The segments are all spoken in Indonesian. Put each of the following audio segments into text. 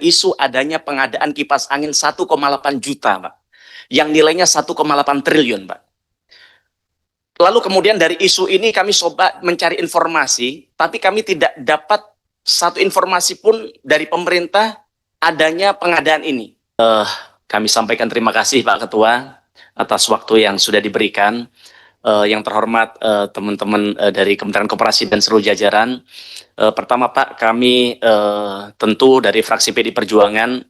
isu adanya pengadaan kipas angin 1,8 juta, Pak, yang nilainya 1,8 triliun, Pak. Lalu kemudian dari isu ini kami coba mencari informasi, tapi kami tidak dapat satu informasi pun dari pemerintah adanya pengadaan ini. Kami sampaikan terima kasih Pak Ketua atas waktu yang sudah diberikan. Yang terhormat teman-teman dari Kementerian Koperasi dan seluruh jajaran. Pertama Pak, kami tentu dari fraksi PD Perjuangan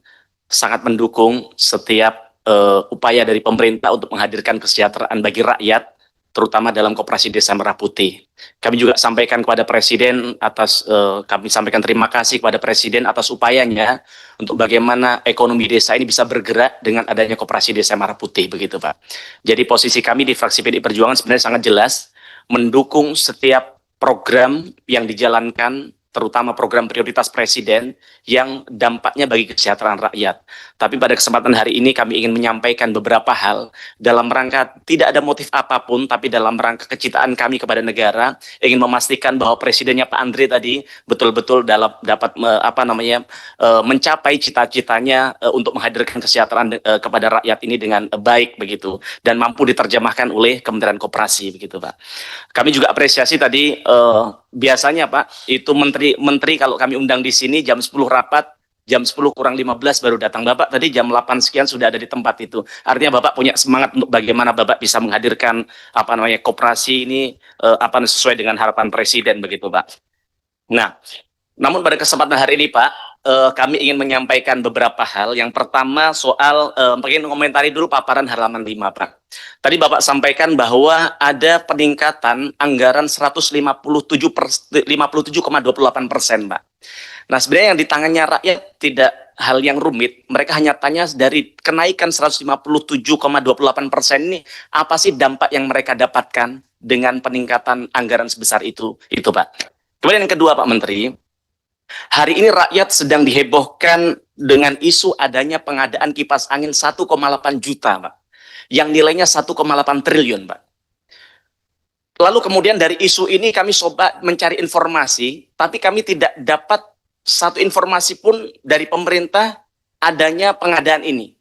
sangat mendukung setiap upaya dari pemerintah untuk menghadirkan kesejahteraan bagi rakyat, terutama dalam Koperasi Desa Merah Putih. Kami juga sampaikan kepada Presiden kami sampaikan terima kasih kepada Presiden atas upayanya untuk bagaimana ekonomi desa ini bisa bergerak dengan adanya Koperasi Desa Merah Putih, begitu Pak. Jadi posisi kami di fraksi PD Perjuangan sebenarnya sangat jelas, mendukung setiap program yang dijalankan, terutama program prioritas Presiden yang dampaknya bagi kesejahteraan rakyat. Tapi pada kesempatan hari ini kami ingin menyampaikan beberapa hal dalam rangka tidak ada motif apapun, tapi dalam rangka kecintaan kami kepada negara, ingin memastikan bahwa Presidennya Pak Andre tadi betul-betul dapat mencapai cita-citanya untuk menghadirkan kesejahteraan kepada rakyat ini dengan baik begitu, dan mampu diterjemahkan oleh Kementerian Koperasi begitu Pak. Kami juga apresiasi tadi biasanya Pak, itu menteri kalau kami undang di sini jam 10 rapat, jam 10 kurang 15 baru datang. Bapak tadi jam 8 sekian sudah ada di tempat itu. Artinya Bapak punya semangat untuk bagaimana Bapak bisa menghadirkan koperasi ini sesuai dengan harapan Presiden begitu Pak. Nah, namun pada kesempatan hari ini Pak, kami ingin menyampaikan beberapa hal. Yang pertama soal, pengen komentari dulu paparan halaman 5 Pak. Tadi Bapak sampaikan bahwa ada peningkatan anggaran 57,28% Pak. Nah sebenarnya yang di tangannya rakyat tidak hal yang rumit, mereka hanya tanya dari kenaikan 157,28% ini, apa sih dampak yang mereka dapatkan dengan peningkatan anggaran sebesar itu Pak. Kemudian yang kedua Pak Menteri, hari ini rakyat sedang dihebohkan dengan isu adanya pengadaan kipas angin 1,8 juta Pak, yang nilainya 1,8 triliun Pak. Lalu kemudian dari isu ini kami coba mencari informasi, tapi kami tidak dapat satu informasi pun dari pemerintah adanya pengadaan ini.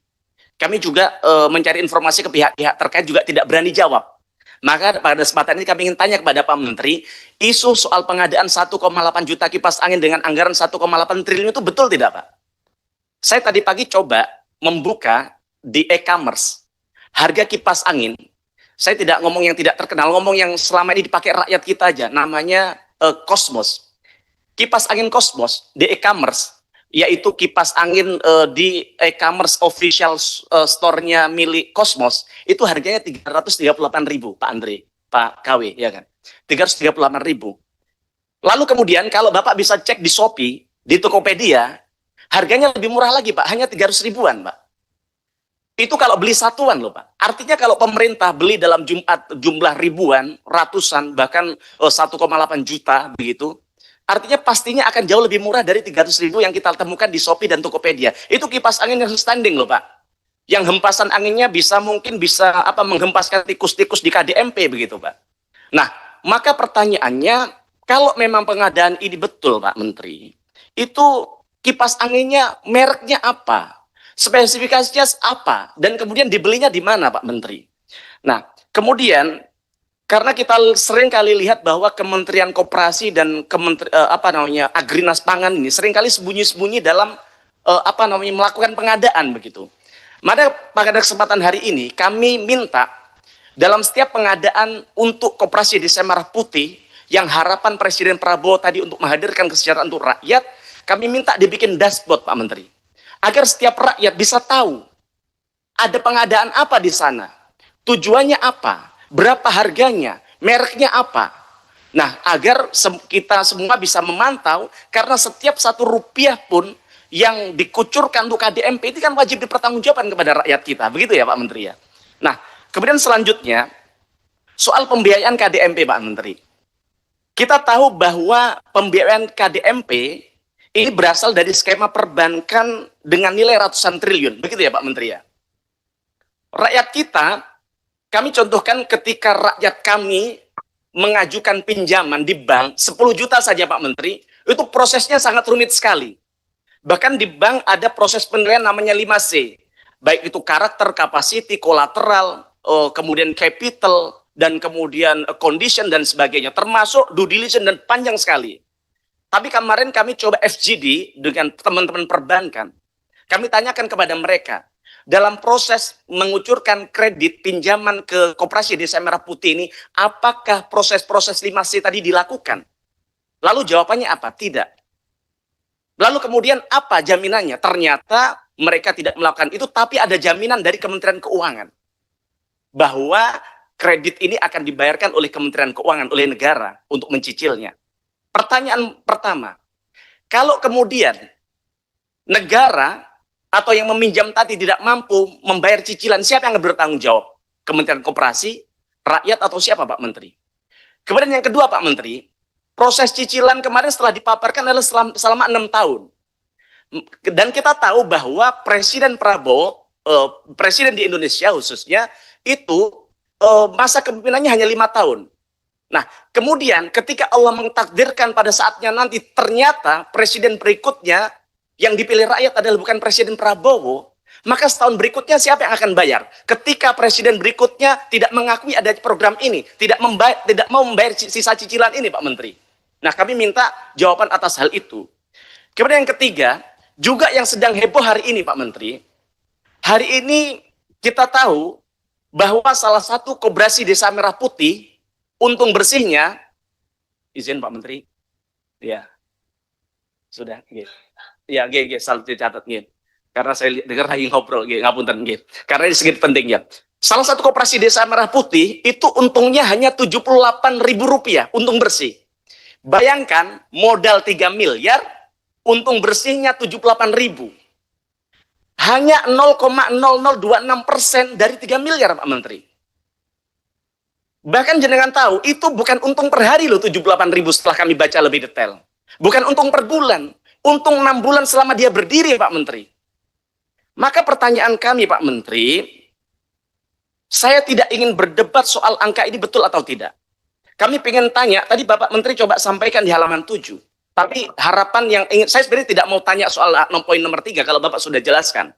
Kami juga mencari informasi ke pihak-pihak terkait juga tidak berani jawab. Maka pada kesempatan ini kami ingin tanya kepada Pak Menteri, isu soal pengadaan 1,8 juta kipas angin dengan anggaran 1,8 triliun itu betul tidak Pak? Saya tadi pagi coba membuka di e-commerce harga kipas angin. Saya tidak ngomong yang tidak terkenal, ngomong yang selama ini dipakai rakyat kita aja, namanya Cosmos. Kipas angin Cosmos di e-commerce, yaitu kipas angin di e-commerce official store-nya milik Cosmos, itu harganya 338.000 Pak Andre, Pak KW, ya kan? 338.000. Lalu kemudian kalau Bapak bisa cek di Shopee, di Tokopedia, harganya lebih murah lagi Pak, hanya 300 ribuan Pak. Itu kalau beli satuan loh Pak. Artinya kalau pemerintah beli dalam jumlah ribuan, ratusan, bahkan 1,8 juta begitu, artinya pastinya akan jauh lebih murah dari 300.000 yang kita temukan di Shopee dan Tokopedia. Itu kipas angin yang standing loh Pak. Yang hempasan anginnya mungkin bisa menghempaskan tikus-tikus di KDMP begitu Pak. Nah, maka pertanyaannya, kalau memang pengadaan ini betul Pak Menteri, itu kipas anginnya mereknya apa? Spesifikasinya apa? Dan kemudian dibelinya di mana Pak Menteri? Nah, kemudian karena kita sering kali lihat bahwa Kementerian Koperasi dan Agrinas Pangan ini sering kali sembunyi-sembunyi dalam melakukan pengadaan begitu. Maka pada kesempatan hari ini kami minta dalam setiap pengadaan untuk Koperasi Desa Merah Putih yang harapan Presiden Prabowo tadi untuk menghadirkan kesejahteraan untuk rakyat, kami minta dibikin dashboard Pak Menteri, agar setiap rakyat bisa tahu ada pengadaan apa di sana, tujuannya apa, berapa harganya, mereknya apa. Nah, agar kita semua bisa memantau, karena setiap satu rupiah pun yang dikucurkan untuk KDMP itu kan wajib dipertanggungjawabkan kepada rakyat kita, begitu ya Pak Menteri ya. Nah, kemudian selanjutnya soal pembiayaan KDMP Pak Menteri. Kita tahu bahwa pembiayaan KDMP ini berasal dari skema perbankan dengan nilai ratusan triliun, begitu ya Pak Menteri ya. Rakyat kita, kami contohkan ketika rakyat kami mengajukan pinjaman di bank 10 juta saja Pak Menteri, itu prosesnya sangat rumit sekali. Bahkan di bank ada proses penilaian namanya 5C. Baik itu karakter, capacity, kolateral, kemudian capital, dan kemudian condition dan sebagainya. Termasuk due diligence dan panjang sekali. Tapi kemarin kami coba FGD dengan teman-teman perbankan. Kami tanyakan kepada mereka, dalam proses mengucurkan kredit pinjaman ke Koperasi Desa Merah Putih ini, apakah proses-proses 5C tadi dilakukan? Lalu jawabannya apa? Tidak. Lalu kemudian apa jaminannya? Ternyata mereka tidak melakukan itu, tapi ada jaminan dari Kementerian Keuangan bahwa kredit ini akan dibayarkan oleh Kementerian Keuangan, oleh negara untuk mencicilnya. Pertanyaan pertama, kalau kemudian negara atau yang meminjam tadi tidak mampu membayar cicilan, siapa yang bertanggung jawab? Kementerian Koperasi, rakyat, atau siapa Pak Menteri? Kemudian yang kedua Pak Menteri, proses cicilan kemarin setelah dipaparkan adalah selama 6 tahun. Dan kita tahu bahwa Presiden Prabowo, Presiden di Indonesia khususnya, itu masa kepemimpinannya hanya 5 tahun. Nah, kemudian ketika Allah mentakdirkan pada saatnya nanti ternyata presiden berikutnya yang dipilih rakyat adalah bukan Presiden Prabowo, maka setahun berikutnya siapa yang akan bayar? Ketika presiden berikutnya tidak mengakui ada program ini, tidak mau membayar sisa cicilan ini, Pak Menteri. Nah, kami minta jawaban atas hal itu. Kemudian yang ketiga, juga yang sedang heboh hari ini, Pak Menteri. Hari ini kita tahu bahwa salah satu koperasi Desa Merah Putih, untung bersihnya, izin Pak Menteri, ya, sudah, gitu. Ya, salah dicatat, gitu. Karena saya dengar lagi ngobrol, gitu, ngapunten, gitu. Karena ini sedikit penting, ya. Salah satu koperasi Desa Merah Putih, itu untungnya hanya Rp78.000, untung bersih. Bayangkan, modal 3 miliar, untung bersihnya 78.000. Hanya 0,0026% dari 3 miliar, Pak Menteri. Bahkan jenengan tahu, itu bukan untung per hari loh 78.000 setelah kami baca lebih detail. Bukan untung per bulan. Untung 6 bulan selama dia berdiri, Pak Menteri. Maka pertanyaan kami, Pak Menteri, saya tidak ingin berdebat soal angka ini betul atau tidak. Kami ingin tanya, tadi Bapak Menteri coba sampaikan di halaman 7. Tapi harapan yang ingin, saya sebenarnya tidak mau tanya soal poin nomor 3 kalau Bapak sudah jelaskan.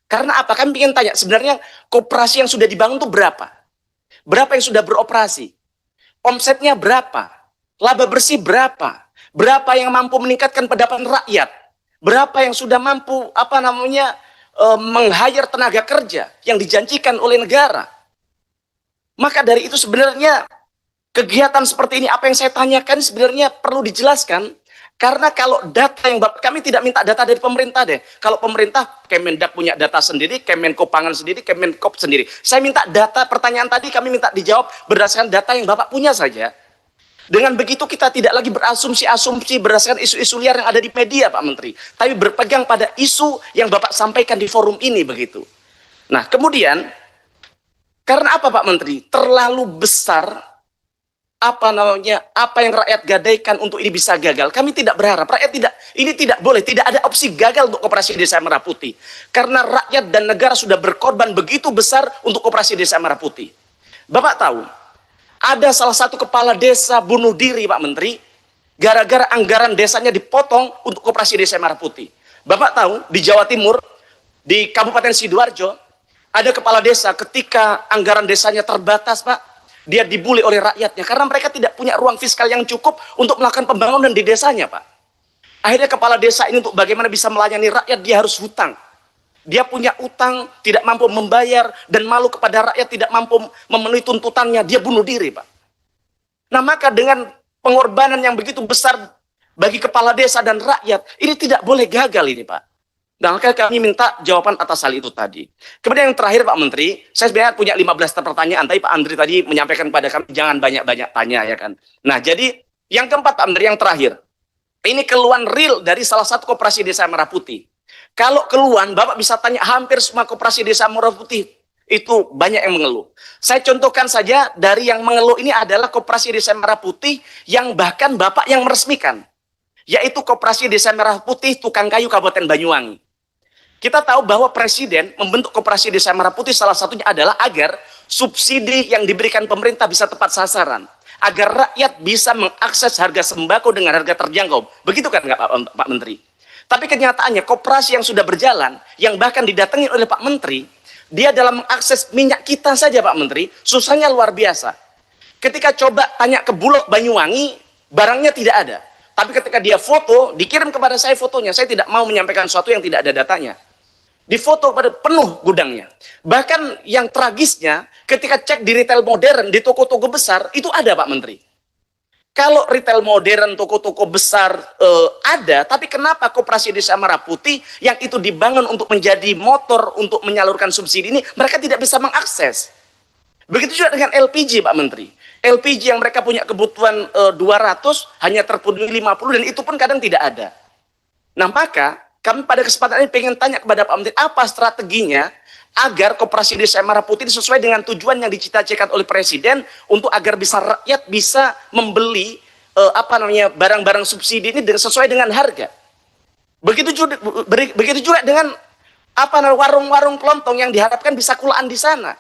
Karena apa? Kami ingin tanya, sebenarnya koperasi yang sudah dibangun itu berapa? Berapa yang sudah beroperasi? Omsetnya berapa? Laba bersih berapa? Berapa yang mampu meningkatkan pendapatan rakyat? Berapa yang sudah mampu meng-hire tenaga kerja yang dijanjikan oleh negara? Maka dari itu sebenarnya kegiatan seperti ini, apa yang saya tanyakan sebenarnya perlu dijelaskan. Karena kalau data yang kami tidak minta data dari pemerintah deh. Kalau pemerintah, Kemendak punya data sendiri, Kemenko Pangan sendiri, Kemenkop sendiri. Saya minta data, pertanyaan tadi kami minta dijawab berdasarkan data yang Bapak punya saja. Dengan begitu kita tidak lagi berasumsi-asumsi berdasarkan isu-isu liar yang ada di media, Pak Menteri. Tapi berpegang pada isu yang Bapak sampaikan di forum ini begitu. Nah, kemudian, karena apa Pak Menteri? Terlalu besar apa yang rakyat gadaikan untuk ini bisa gagal. Kami tidak berharap, ini tidak boleh, tidak ada opsi gagal untuk Koperasi Desa Merah Putih. Karena rakyat dan negara sudah berkorban begitu besar untuk Koperasi Desa Merah Putih. Bapak tahu, ada salah satu kepala desa bunuh diri Pak Menteri, gara-gara anggaran desanya dipotong untuk Koperasi Desa Merah Putih. Bapak tahu, di Jawa Timur, di Kabupaten Sidoarjo, ada kepala desa ketika anggaran desanya terbatas Pak, dia dibully oleh rakyatnya karena mereka tidak punya ruang fiskal yang cukup untuk melakukan pembangunan di desanya, Pak. Akhirnya kepala desa ini untuk bagaimana bisa melayani rakyat, dia harus hutang. Dia punya utang, tidak mampu membayar, dan malu kepada rakyat, tidak mampu memenuhi tuntutannya, dia bunuh diri, Pak. Nah, maka dengan pengorbanan yang begitu besar bagi kepala desa dan rakyat, ini tidak boleh gagal ini, Pak. Nah, maka kami minta jawaban atas hal itu tadi. Kemudian yang terakhir Pak Menteri, saya sebenarnya punya 15 pertanyaan, tapi Pak Andri tadi menyampaikan kepada kami jangan banyak-banyak tanya ya kan. Nah, jadi yang keempat Pak Menteri, yang terakhir. Ini keluhan real dari salah satu koperasi Desa Merah Putih. Kalau keluhan, Bapak bisa tanya hampir semua koperasi Desa Merah Putih itu banyak yang mengeluh. Saya contohkan saja dari yang mengeluh ini adalah koperasi Desa Merah Putih yang bahkan Bapak yang meresmikan, yaitu koperasi Desa Merah Putih Tukang Kayu Kabupaten Banyuwangi. Kita tahu bahwa Presiden membentuk Koperasi Desa Merah Putih salah satunya adalah agar subsidi yang diberikan pemerintah bisa tepat sasaran. Agar rakyat bisa mengakses harga sembako dengan harga terjangkau. Begitu kan nggak Pak Menteri? Tapi kenyataannya koperasi yang sudah berjalan, yang bahkan didatangi oleh Pak Menteri, dia dalam mengakses minyak kita saja Pak Menteri, susahnya luar biasa. Ketika coba tanya ke Bulog Banyuwangi, barangnya tidak ada. Tapi ketika dia foto, dikirim kepada saya fotonya, saya tidak mau menyampaikan sesuatu yang tidak ada datanya. Di foto pada penuh gudangnya. Bahkan yang tragisnya, ketika cek di retail modern, di toko-toko besar, itu ada Pak Menteri. Kalau retail modern, toko-toko besar ada, tapi kenapa Koperasi Desa Merah Putih yang itu dibangun untuk menjadi motor untuk menyalurkan subsidi ini, mereka tidak bisa mengakses. Begitu juga dengan LPG Pak Menteri. LPG yang mereka punya kebutuhan 200 hanya terpenuhi 50 dan itu pun kadang tidak ada. Nah maka kami pada kesempatan ini pengen tanya kepada Pak Menteri, apa strateginya agar Koperasi Desa Merah Putih sesuai dengan tujuan yang dicita-citakan oleh Presiden untuk agar bisa rakyat bisa membeli barang-barang subsidi ini sesuai dengan harga. Begitu juga dengan warung-warung kelontong yang diharapkan bisa kulaan di sana.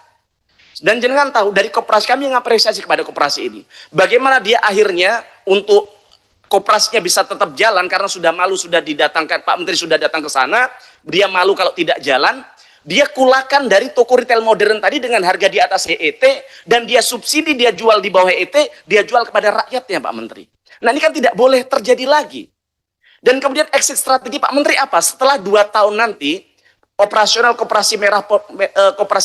Dan jangan tahu dari koperasi, kami mengapresiasi kepada koperasi ini. Bagaimana dia akhirnya untuk koperasinya bisa tetap jalan karena sudah malu, sudah didatangkan, Pak Menteri sudah datang ke sana, dia malu kalau tidak jalan, dia kulakan dari toko retail modern tadi dengan harga di atas HET, dan dia subsidi, dia jual di bawah HET, dia jual kepada rakyatnya Pak Menteri. Nah ini kan tidak boleh terjadi lagi. Dan kemudian exit strategi Pak Menteri apa? Setelah 2 tahun nanti, operasional Koperasi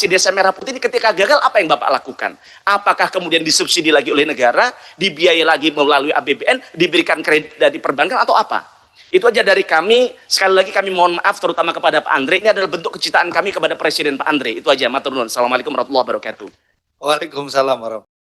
Desa Merah Putih ini ketika gagal, apa yang Bapak lakukan? Apakah kemudian disubsidi lagi oleh negara, dibiayai lagi melalui APBN, diberikan kredit dari perbankan atau apa? Itu aja dari kami. Sekali lagi kami mohon maaf terutama kepada Pak Andre. Ini adalah bentuk kecintaan kami kepada Presiden Pak Andre. Itu aja. Matur nuwun. Assalamualaikum warahmatullahi wabarakatuh. Waalaikumsalam warahmatullahi wabarakatuh.